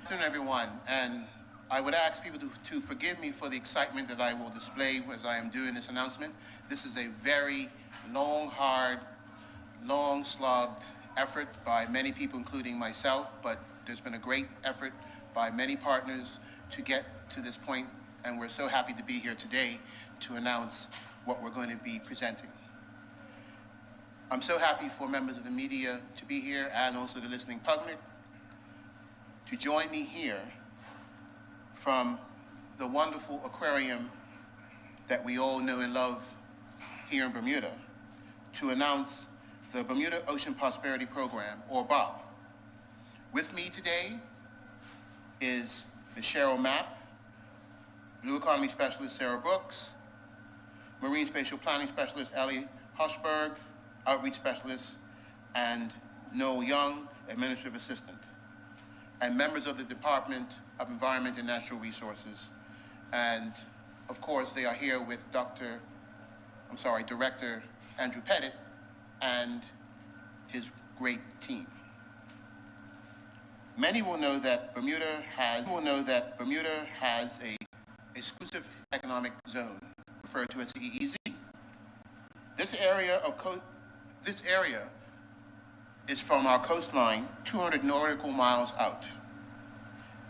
Good afternoon, everyone, and I would ask people to forgive me for the excitement that I will display as I am doing this announcement. This is a very long, hard, long-slugged effort by many people, including myself, but there's been a great effort by many partners to get to this point, and we're so happy to be here today to announce what we're going to be presenting. I'm so happy for members of the media to be here and also the listening public to join me here from the wonderful aquarium that we all know and love here in Bermuda to announce the Bermuda Ocean Prosperity Program, or BOP. With me today is Ms. Cheryl Mapp, Blue Economy Specialist Sarah Brooks, Marine Spatial Planning Specialist Ellie Hushberg, Outreach Specialist, and Noel Young, Administrative Assistant, and members of the Department of Environment and Natural Resources. And of course, they are here with Director Andrew Pettit and his great team. Many will know that Bermuda has a exclusive economic zone, referred to as the EEZ. This area is from our coastline 200 nautical miles out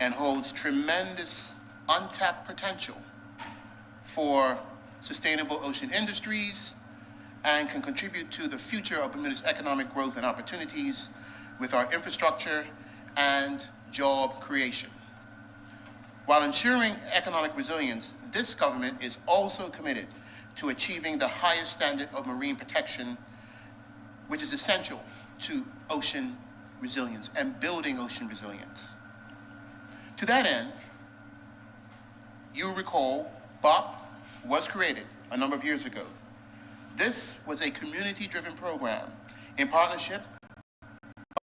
and holds tremendous untapped potential for sustainable ocean industries and can contribute to the future of Bermuda's economic growth and opportunities with our infrastructure and job creation. While ensuring economic resilience, this government is also committed to achieving the highest standard of marine protection, which is essential to ocean resilience and building ocean resilience. To that end, you recall BOP was created a number of years ago. This was a community-driven program in partnership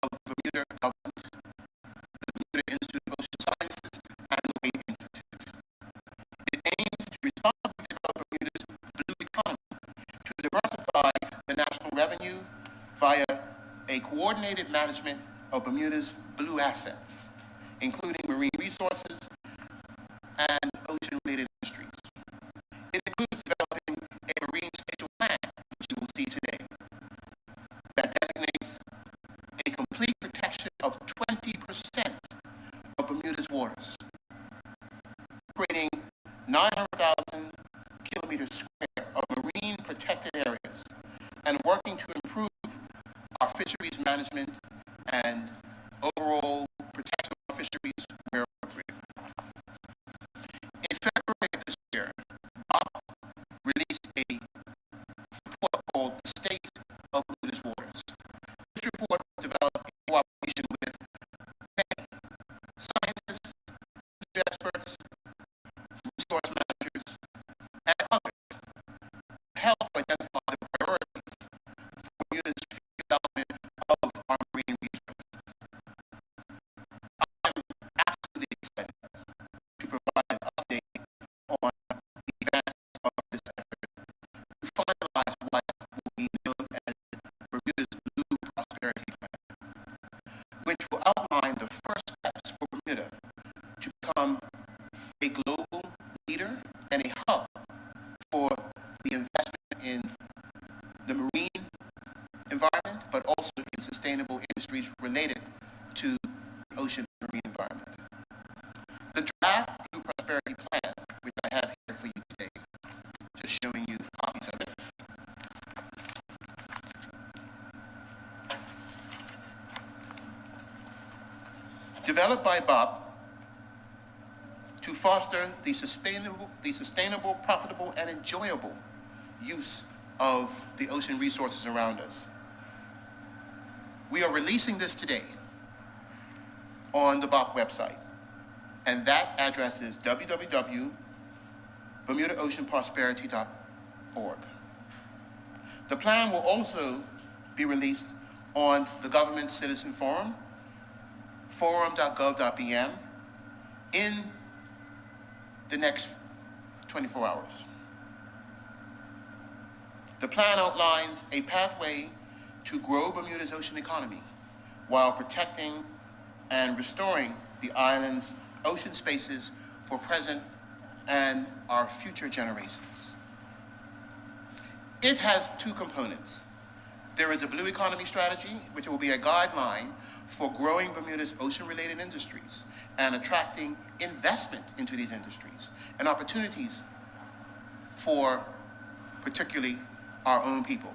of the Bermuda government, the Bermuda Institute of Ocean Sciences, and the Wade Institute. It aims to responsibly develop Bermuda's blue economy to diversify the national revenue via a coordinated management of Bermuda's blue assets, including marine resources and ocean-related industries. It includes developing a marine spatial plan, which you will see today, that designates a complete protection of 20% of Bermuda's waters, creating 900,000 kilometers square of marine protected areas, and working to improve our fisheries management and overall protection of fisheries where appropriate. In February of this year, BOP released a report called The State of Bermuda's Waters. This report was developed in cooperation with many scientists, experts, resource managers, and others to help identify the priorities for Bermuda's development of our marine resources. I am absolutely excited to provide an update on the advances of this effort to finalize what will be known as Bermuda's Blue Prosperity Plan, which will outline the first steps for Bermuda to become a global leader and a hub for the investment in the marine environment, but also in sustainable industries related to the ocean and marine environment. The draft Blue Prosperity Plan, which I have here for you today, just showing you copies of it, developed by BOP to foster the sustainable, profitable, and enjoyable use of the ocean resources around us. We are releasing this today on the BOP website, and that address is www.bermudaoceanprosperity.org. The plan will also be released on the Government Citizen Forum, forum.gov.bm, in the next 24 hours. The plan outlines a pathway to grow Bermuda's ocean economy while protecting and restoring the island's ocean spaces for present and our future generations. It has two components. There is a blue economy strategy, which will be a guideline for growing Bermuda's ocean-related industries and attracting investment into these industries and opportunities for particularly our own people.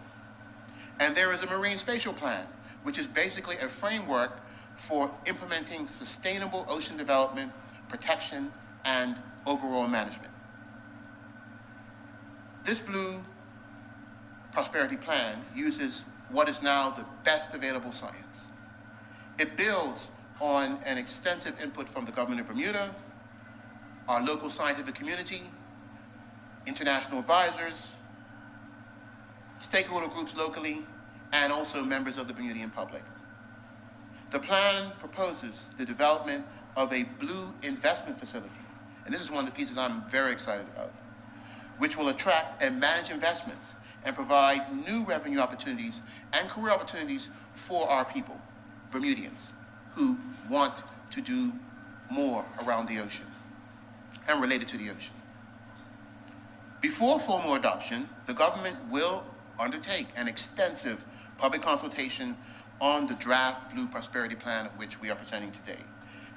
And there is a marine spatial plan, which is basically a framework for implementing sustainable ocean development, protection, and overall management. This Blue Prosperity Plan uses what is now the best available science. It builds on an extensive input from the government of Bermuda, our local scientific community, international advisors, stakeholder groups locally, and also members of the Bermudian public. The plan proposes the development of a blue investment facility, and this is one of the pieces I'm very excited about, which will attract and manage investments and provide new revenue opportunities and career opportunities for our people, Bermudians, who want to do more around the ocean and related to the ocean. Before formal adoption, the government will undertake an extensive public consultation on the draft Blue Prosperity Plan of which we are presenting today,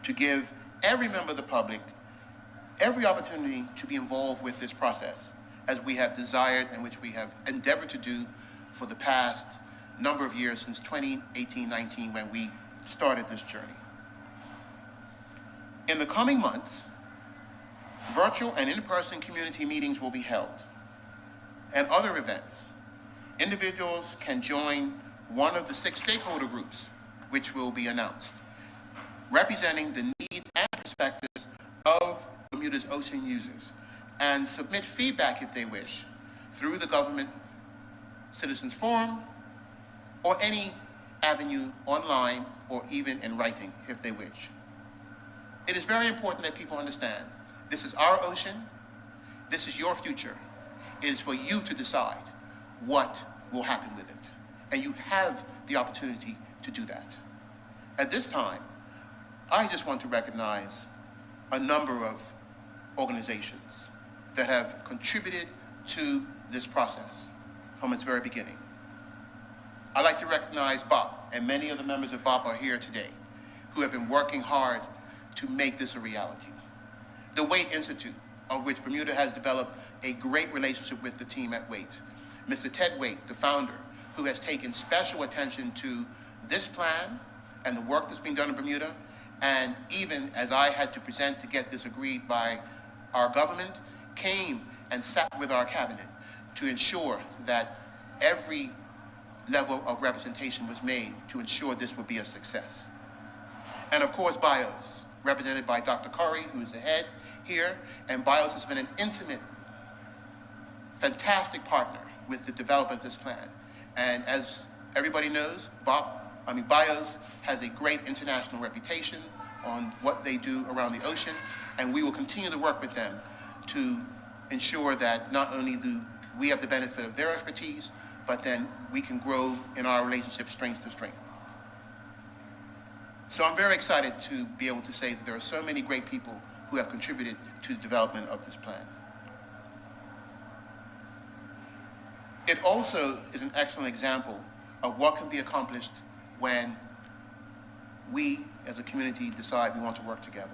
to give every member of the public every opportunity to be involved with this process, as we have desired and which we have endeavored to do for the past number of years since 2018-19 when we started this journey. In the coming months, virtual and in-person community meetings will be held and other events. Individuals can join one of the 6 stakeholder groups which will be announced, representing the needs and perspectives of Bermuda's ocean users, and submit feedback if they wish through the government citizens forum or any avenue online or even in writing if they wish. It is very important that people understand this is our ocean, this is your future. It is for you to decide what will happen with it. And you have the opportunity to do that. At this time, I just want to recognize a number of organizations that have contributed to this process from its very beginning. I'd like to recognize BOP, and many of the members of BOP are here today, who have been working hard to make this a reality. The Waite Institute, of which Bermuda has developed a great relationship with the team at Waite. Mr. Ted Waite, the founder, who has taken special attention to this plan and the work that's being done in Bermuda, and even as I had to present to get this agreed by our government, came and sat with our cabinet to ensure that every level of representation was made to ensure this would be a success. And of course, BIOS, represented by Dr. Curry, who is the head here, and BIOS has been an intimate, fantastic partner with the development of this plan. And as everybody knows, BIOS has a great international reputation on what they do around the ocean, and we will continue to work with them to ensure that not only do we have the benefit of their expertise, but then we can grow in our relationship strength to strength. So I'm very excited to be able to say that there are so many great people who have contributed to the development of this plan. It also is an excellent example of what can be accomplished when we as a community decide we want to work together.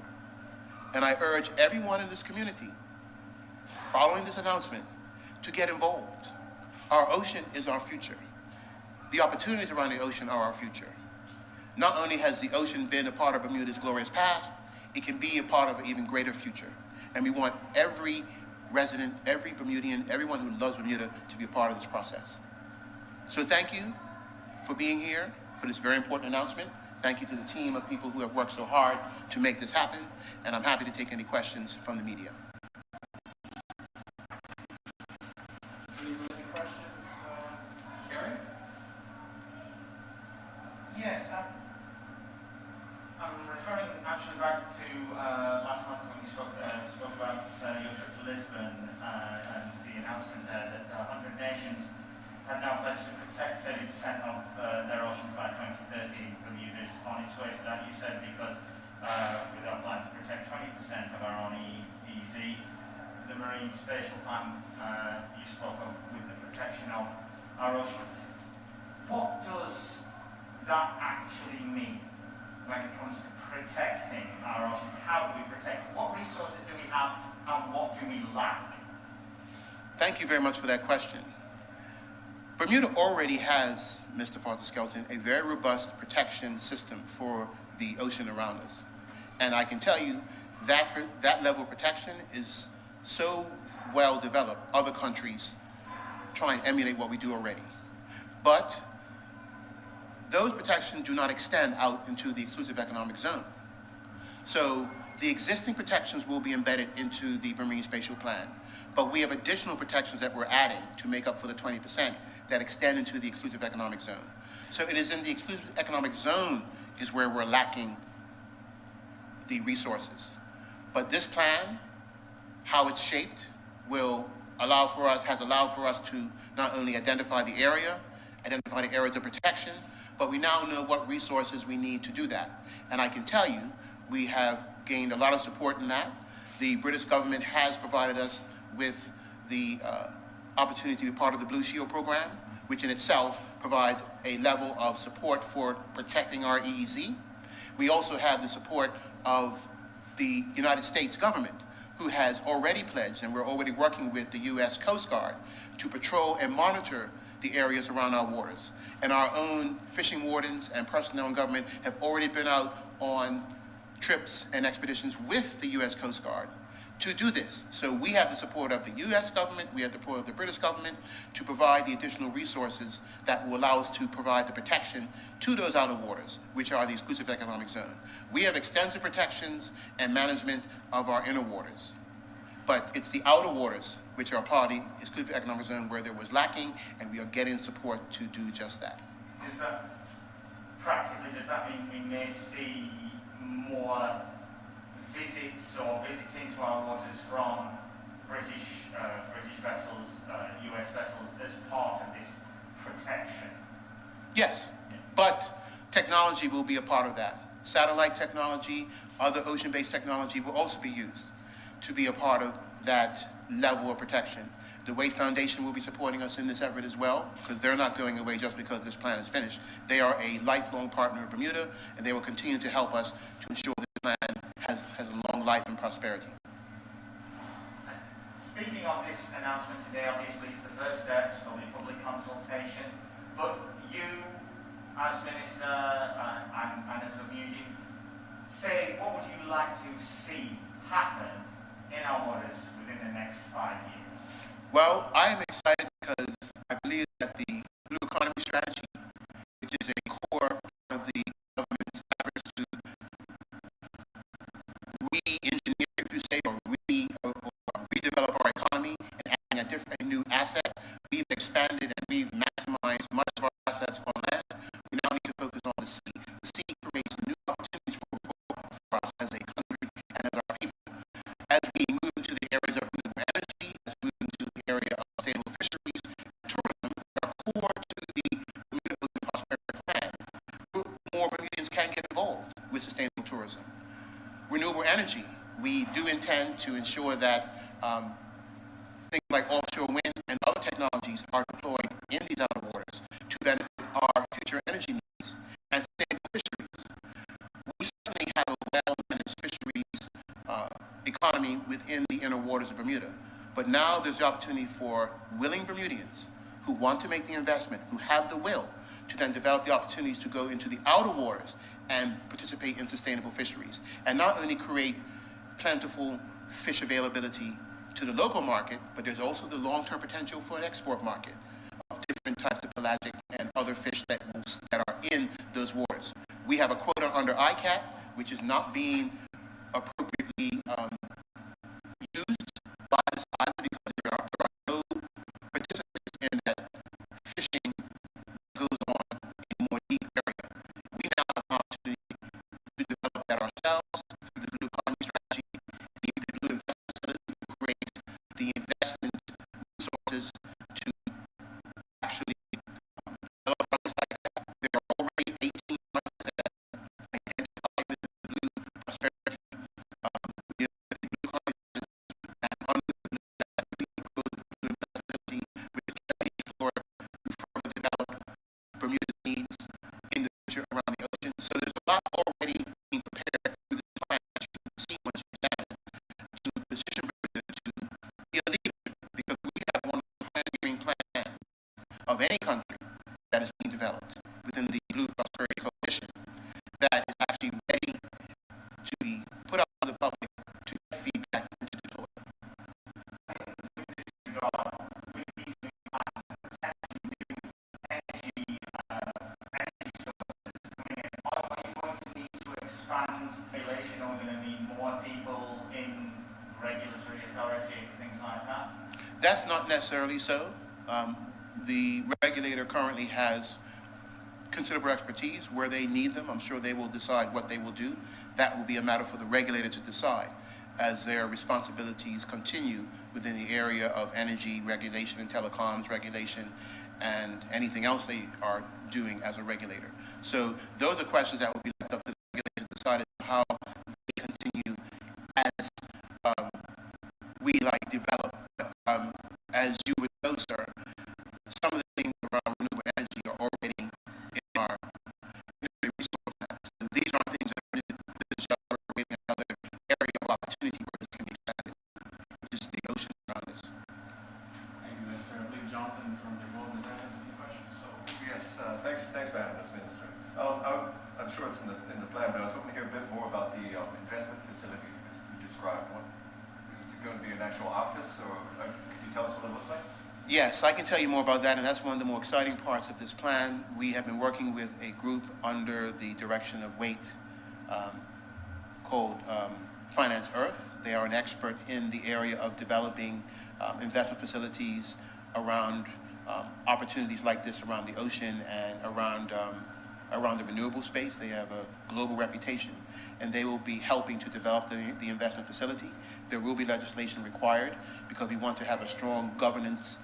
And I urge everyone in this community, following this announcement, to get involved. Our ocean is our future. The opportunities around the ocean are our future. Not only has the ocean been a part of Bermuda's glorious past, it can be a part of an even greater future. And we want every resident, every Bermudian, everyone who loves Bermuda to be a part of this process. So thank you for being here for this very important announcement. Thank you to the team of people who have worked so hard to make this happen. And I'm happy to take any questions from the media. Any questions? Gary? Yes, I'm referring actually back to last month when we spoke about your trip to Lisbon and the announcement there that 100 nations had now pledged to protect 30% of their oceans by 2030. Bermuda's on its way to that. You said because with our plan to protect 20% of our own EEZ, the Marine Spatial Plan you spoke of with the protection of our ocean. What does that actually mean when it comes to protecting our oceans? How do we protect it? What resources do we have and what do we lack? Thank you very much for that question. Bermuda already has, Mr. Farther-Skelton, a very robust protection system for the ocean around us. And I can tell you that that level of protection is so well developed, other countries try and emulate what we do already. But those protections do not extend out into the exclusive economic zone. So the existing protections will be embedded into the Marine Spatial Plan, but we have additional protections that we're adding to make up for the 20% that extend into the exclusive economic zone. So it is in the exclusive economic zone is where we're lacking the resources. But this plan, how it's shaped, will has allowed for us to not only identify the areas of protection, but we now know what resources we need to do that. And I can tell you, we have gained a lot of support in that. The British government has provided us with the opportunity to be part of the Blue Shield program, which in itself provides a level of support for protecting our EEZ. We also have the support of the United States government, who has already pledged, and we're already working with the U.S. Coast Guard to patrol and monitor the areas around our waters. And our own fishing wardens and personnel in government have already been out on trips and expeditions with the U.S. Coast Guard to do this. So we have the support of the U.S. government, we have the support of the British government to provide the additional resources that will allow us to provide the protection to those outer waters, which are the exclusive economic zone. We have extensive protections and management of our inner waters, but it's the outer waters which are part of the exclusive economic zone where there was lacking, and we are getting support to do just that. Does that mean we may see more visits or visits into our waters from British vessels, US vessels as part of this protection? Yes, but technology will be a part of that. Satellite technology, other ocean-based technology will also be used to be a part of that level of protection. The Wade Foundation will be supporting us in this effort as well, because they're not going away just because this plan is finished. They are a lifelong partner of Bermuda, and they will continue to help us to ensure this plan has a long life and prosperity. Speaking of this announcement today, obviously it's the first steps of the public consultation, but you, as Minister and as a Bermudian, say what would you like to see happen in our waters within the next 5 years? Well, I am excited because I believe that the Blue Economy Strategy, which is a core part of the government's efforts to re-engineer, if you say, or redevelop our economy and adding a new asset, we've expanded and we've maximized much of our assets on land. We now need to focus on the sea. The sea creates new opportunities for us as a country and as our people. As we move into the areas of renewable energy, as we move into the area of sustainable fisheries, tourism are core to the Bermuda Ocean Prosperity Plan. More Bermudians can get involved with sustainable tourism. Renewable energy, we do intend to ensure that things like offshore wind and other technologies are deployed in these outer waters to benefit our future energy needs and sustainable fisheries. We certainly have a well-managed fisheries economy within the inner waters of Bermuda, but now there's the opportunity for willing Bermudians who want to make the investment, who have the will, to then develop the opportunities to go into the outer waters and participate in sustainable fisheries, and not only create plentiful fish availability to the local market, but there's also the long-term potential for an export market of different types of pelagic and other fish that are in those waters. We have a quota under ICAT, which is not being appropriately used by this island because there are no participants in that fishing goes on in a more deep area. We now have an opportunity to develop that ourselves through the Blue Economy Strategy, the Blue Investment Facility to create the investment resources to actually develop projects like that. There are already 18 projects that expand population, or are we going to need more people in regulatory authority, things like that? That's not necessarily so. The regulator currently has considerable expertise where they need them. I'm sure they will decide what they will do. That will be a matter for the regulator to decide as their responsibilities continue within the area of energy regulation and telecoms regulation and anything else they are doing as a regulator. So those are questions that will be left up to the regulator to decide how they continue as we develop. As you would know, sir, some of the things around renewable energy are already in our resource plans. So these aren't things that are new. This is just creating another area of opportunity where this can be expanded, which is the ocean around us. Thank you, Minister. I believe Jonathan from the Roban has a few questions. So Yes, thanks for having us, Minister. I'm sure it's in the plan, but I was hoping to hear a bit more about the investment facility you described. Is it going to be an actual office, or could you tell us what it looks like? Yes, I can tell you more about that, and that's one of the more exciting parts of this plan. We have been working with a group under the direction of Wait called Finance Earth. They are an expert in the area of developing investment facilities around opportunities like this around the ocean and around the renewable space. They have a global reputation, and they will be helping to develop the investment facility. There will be legislation required because we want to have a strong governance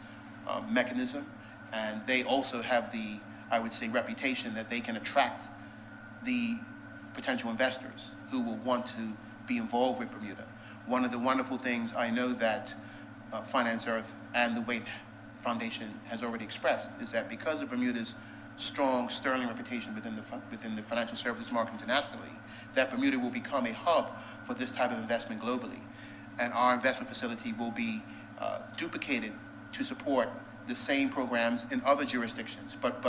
mechanism, and they also have the, I would say, reputation that they can attract the potential investors who will want to be involved with Bermuda. One of the wonderful things I know that Finance Earth and the Wait Foundation has already expressed is that because of Bermuda's strong sterling reputation within the financial services market internationally, that Bermuda will become a hub for this type of investment globally. And our investment facility will be duplicated to support the same programs in other jurisdictions. But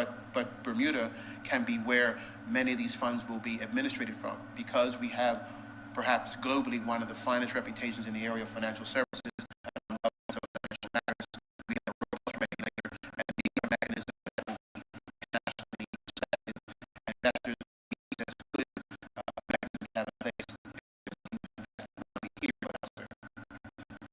Bermuda can be where many of these funds will be administrated from, because we have perhaps globally one of the finest reputations in the area of financial services and financial matters. We have a robust regulator, and these are mechanisms that will be internationally respected, and investors need as good mechanisms to have in place to invest not only here but elsewhere.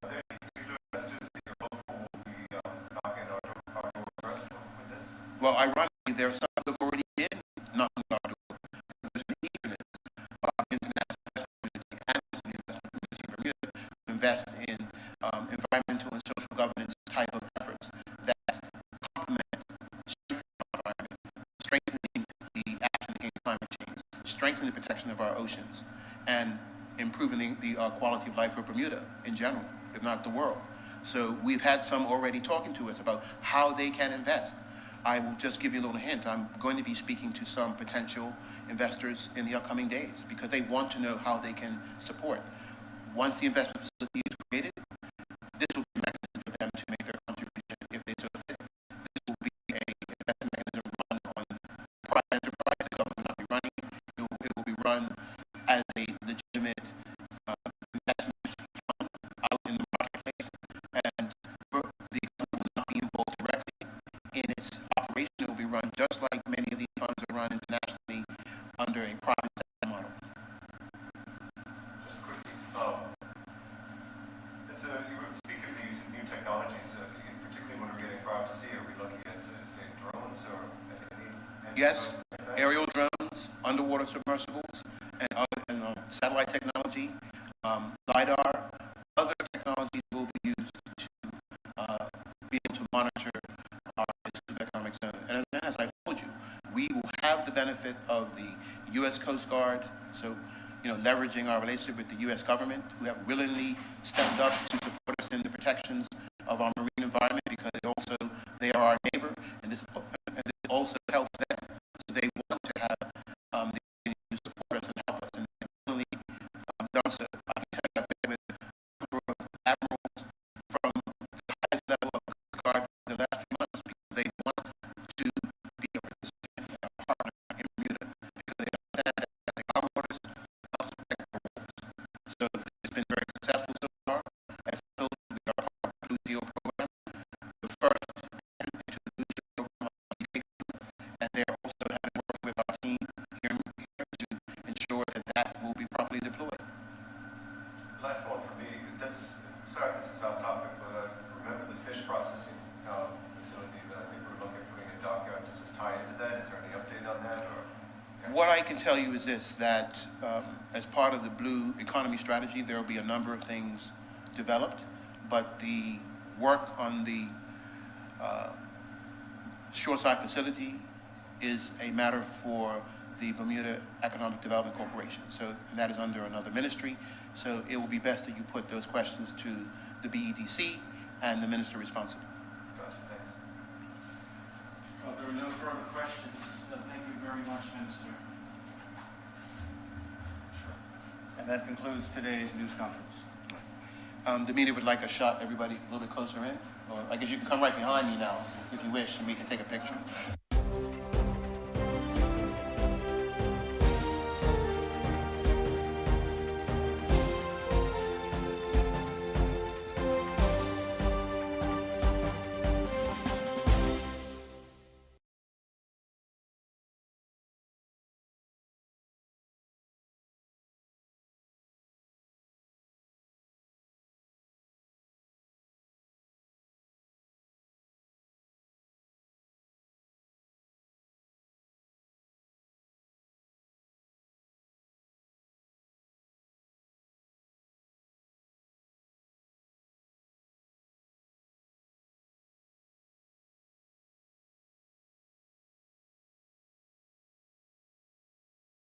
Are there any particular investors that you're hopeful will be knocking our door first with this? Well, ironically, there are some who have already been knocking our door. There's an eagerness of the international investment community and also the investment community in Bermuda to invest in environmental and social governance type of efforts that complement strengthening our environment, strengthening the action against climate change, strengthening the protection of our oceans, and improving the quality of life for Bermuda in general, if not the world. So we've had some already talking to us about how they can invest. I will just give you a little hint. I'm going to be speaking to some potential investors in the upcoming days because they want to know how they can support. Once the investment facility is created, this will be a mechanism for them to make their contribution if they so fit. This will be an investment mechanism run on private enterprise. The government will not be running. It will be run as a legitimate investment fund out in the marketplace, and the government will not be involved directly in its operation. It will be run just like many of these funds are run internationally under a private sector model. Just quickly, you were speaking of these new technologies, particularly when we're getting far out to sea. Are we looking at, say, drones or any Yes, like that? aerial drones, underwater submersibles, and satellite technology, LiDAR, other technologies will be used to be able to monitor our exclusive economic zone. And as I told you, we will have the benefit of the U.S. Coast Guard, so leveraging our relationship with the U.S. government, who have willingly stepped up to support us in the protections of our marine environment because they are our neighbor, and this also helps them. So they want to have the opportunity to support us and help us, and they've willingly done so. I can tell you I've been with a number of admirals from the highest level of Coast Guard the last few months because they want to be a participant and a partner in Bermuda because they understand that protecting our waters helps protect our waters. So it's been very successful so far. As I told you, we are part of the Blue Deal program, the first into the Blue Deal program on the UK, and they're also having worked with our team here to ensure that can tell you is this, that as part of the Blue Economy Strategy, there will be a number of things developed, but the work on the shoreside facility is a matter for the Bermuda Economic Development Corporation. So and that is under another ministry. So it will be best that you put those questions to the BEDC and the minister responsible. Gotcha, thanks. Well, there are no further questions. Thank you very much, Minister. And that concludes today's news conference. The media would like a shot, everybody a little bit closer in, or I guess you can come right behind me now if you wish, and we can take a picture.